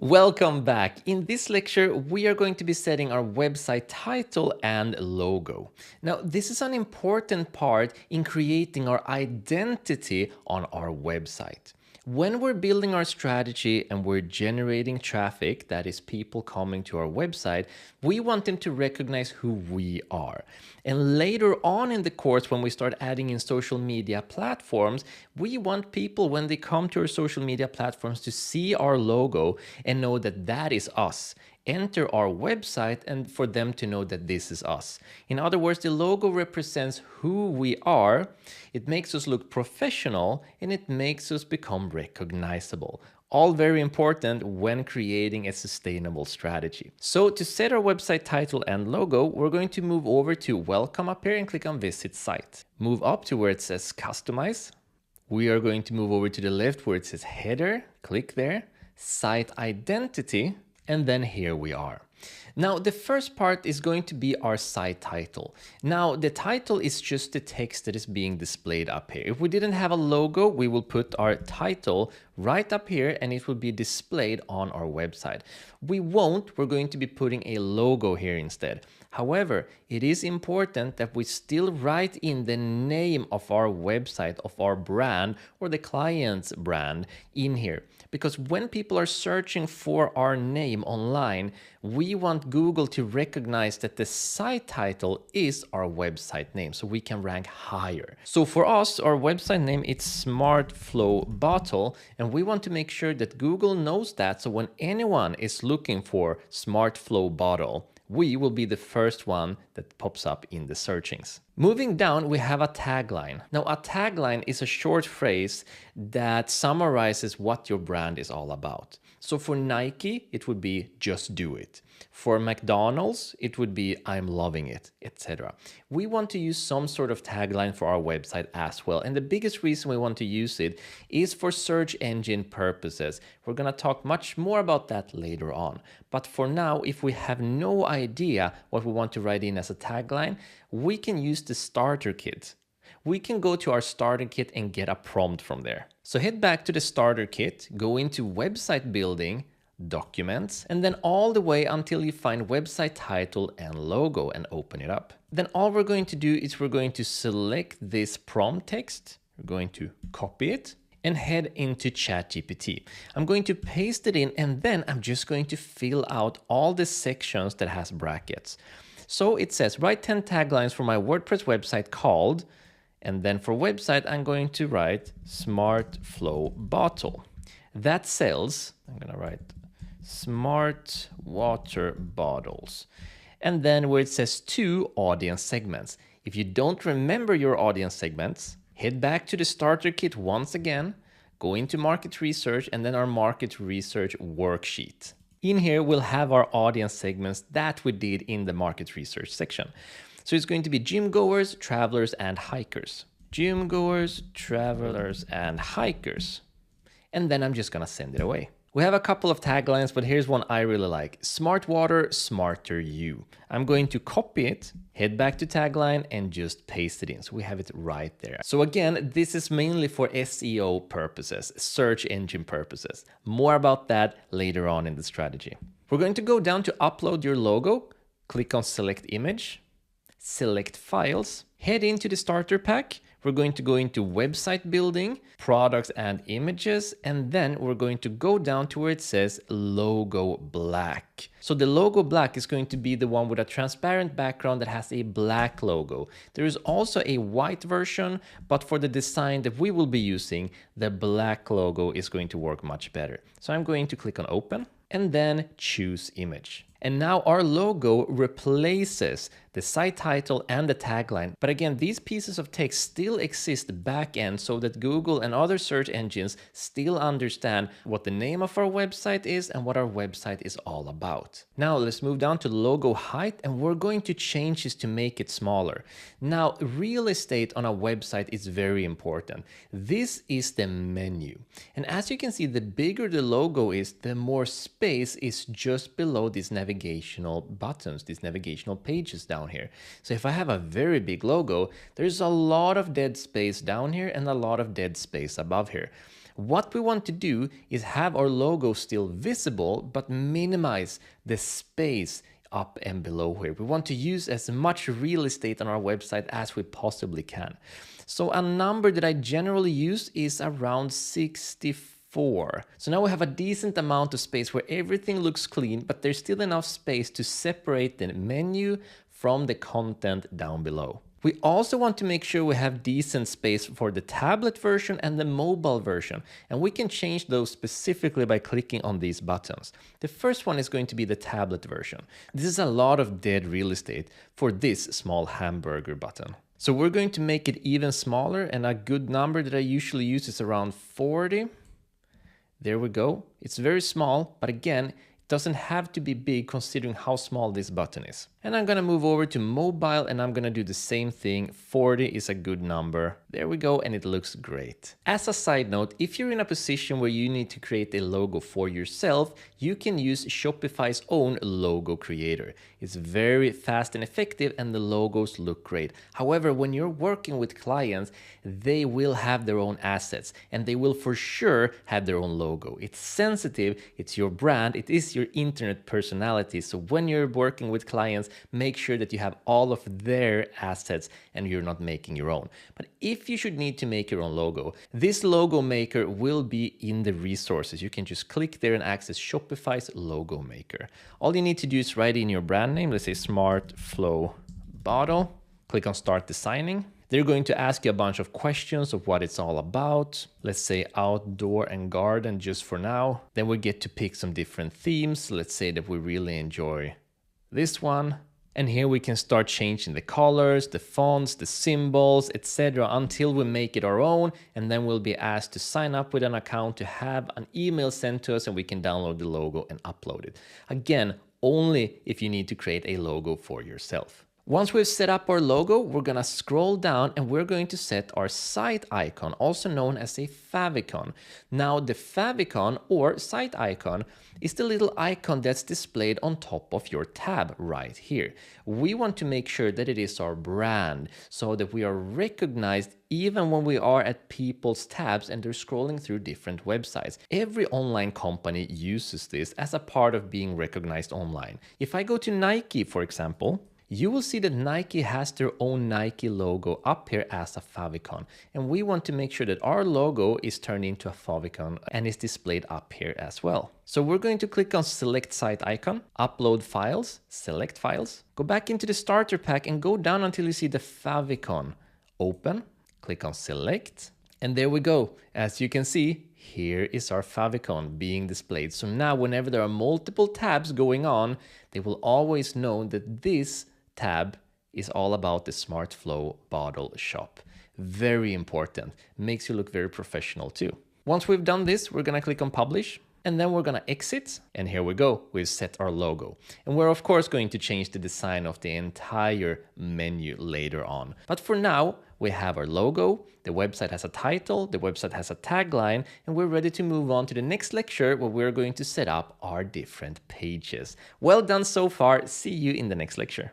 Welcome back. In this lecture, we are going to be setting our website title and logo. Now, this is an important part in creating our identity on our website. When we're building our strategy and we're generating traffic, that is people coming to our website, we want them to recognize who we are. And later on in the course, when we start adding in social media platforms, we want people, when they come to our social media platforms, to see our logo and know that that is us. Enter our website and for them to know that this is us. In other words, the logo represents who we are, it makes us look professional, and it makes us become recognizable. All very important when creating a sustainable strategy. So to set our website title and logo, we're going to move over to Welcome up here and click on Visit Site. Move up to where it says Customize. We are going to move over to the left where it says Header. Click there. Site Identity. And then here we are. Now, the first part is going to be our site title. Now, the title is just the text that is being displayed up here. If we didn't have a logo, we will put our title right up here and it will be displayed on our website. We won't, we're going to be putting a logo here instead. However, it is important that we still write in the name of our website, of our brand or the client's brand in here. Because when people are searching for our name online, we want Google to recognize that the site title is our website name, so we can rank higher. So for us, our website name is Smart Flow Bottle, and we want to make sure that Google knows that, so when anyone is looking for Smart Flow Bottle, we will be the first one that pops up in the searchings. Moving down, we have a tagline. Now, a tagline is a short phrase that summarizes what your brand is all about. So for Nike, it would be just do it. For McDonald's, it would be I'm loving it, etc. We want to use some sort of tagline for our website as well. And the biggest reason we want to use it is for search engine purposes. We're going to talk much more about that later on. But for now, if we have no idea what we want to write in as a tagline, we can use the starter kit. We can go to our starter kit and get a prompt from there. So head back to the starter kit, go into website building, documents, and then all the way until you find website title and logo and open it up. Then all we're going to do is we're going to select this prompt text. We're going to copy it and head into ChatGPT. I'm going to paste it in and then I'm just going to fill out all the sections that has brackets. So it says, write 10 taglines for my WordPress website called, and then for website, I'm going to write Smart Flow Bottle. That sells, I'm gonna write smart water bottles. And then where it says 2 audience segments. If you don't remember your audience segments, head back to the starter kit once again, go into market research and then our market research worksheet. In here, we'll have our audience segments that we did in the market research section. So it's going to be gym goers, travelers, and hikers. Gym goers, travelers, and hikers. And then I'm just gonna send it away. We have a couple of taglines, but here's one I really like. Smart water, smarter you. I'm going to copy it, head back to tagline, and just paste it in. So we have it right there. So again, this is mainly for SEO purposes, search engine purposes. More about that later on in the strategy. We're going to go down to upload your logo, click on select image, select files, head into the starter pack. We're going to go into website building, products and images, and then we're going to go down to where it says logo black. So the logo black is going to be the one with a transparent background that has a black logo. There is also a white version, but for the design that we will be using, the black logo is going to work much better. So I'm going to click on open and then choose image. And now our logo replaces the site title and the tagline. But again, these pieces of text still exist back end so that Google and other search engines still understand what the name of our website is and what our website is all about. Now let's move down to logo height and we're going to change this to make it smaller. Now, real estate on a website is very important. This is the menu. And as you can see, the bigger the logo is, the more space is just below these navigational buttons, these navigational pages down here. So if I have a very big logo, there's a lot of dead space down here and a lot of dead space above here. What we want to do is have our logo still visible, but minimize the space up and below here. We want to use as much real estate on our website as we possibly can. So a number that I generally use is around 64. So now we have a decent amount of space where everything looks clean, but there's still enough space to separate the menu from the content down below. We also want to make sure we have decent space for the tablet version and the mobile version, and we can change those specifically by clicking on these buttons. The first one is going to be the tablet version. This is a lot of dead real estate for this small hamburger button. So we're going to make it even smaller, and a good number that I usually use is around 40. There we go. It's very small, but again, it doesn't have to be big considering how small this button is. And I'm gonna move over to mobile and I'm gonna do the same thing. 40 is a good number. There we go, and it looks great. As a side note, if you're in a position where you need to create a logo for yourself, you can use Shopify's own logo creator. It's very fast and effective and the logos look great. However, when you're working with clients, they will have their own assets and they will for sure have their own logo. It's sensitive, it's your brand, it is your internet personality. So when you're working with clients, make sure that you have all of their assets and you're not making your own. But if you should need to make your own logo, this logo maker will be in the resources. You can just click there and access Shopify's logo maker. All you need to do is write in your brand name, let's say Smart Flow Bottle, click on Start Designing. They're going to ask you a bunch of questions of what it's all about. Let's say outdoor and garden just for now. Then we get to pick some different themes. Let's say that we really enjoy this one. And here we can start changing the colors, the fonts, the symbols, etc. until we make it our own. And then we'll be asked to sign up with an account to have an email sent to us and we can download the logo and upload it. Again, only if you need to create a logo for yourself. Once we've set up our logo, we're gonna scroll down and we're going to set our site icon, also known as a favicon. Now the favicon or site icon is the little icon that's displayed on top of your tab right here. We want to make sure that it is our brand so that we are recognized even when we are at people's tabs and they're scrolling through different websites. Every online company uses this as a part of being recognized online. If I go to Nike, for example, you will see that Nike has their own Nike logo up here as a favicon. And we want to make sure that our logo is turned into a favicon and is displayed up here as well. So we're going to click on Select Site Icon, Upload Files, Select Files, go back into the starter pack and go down until you see the favicon. Open, click on Select, and there we go. As you can see, here is our favicon being displayed. So now whenever there are multiple tabs going on, they will always know that this tab is all about the Smart Flow Bottle Shop. Very important. Makes you look very professional too. Once we've done this, we're gonna click on Publish and then we're gonna exit. And here we go, we've set our logo. And we're of course going to change the design of the entire menu later on. But for now, we have our logo, the website has a title, the website has a tagline, and we're ready to move on to the next lecture where we're going to set up our different pages. Well done so far. See you in the next lecture.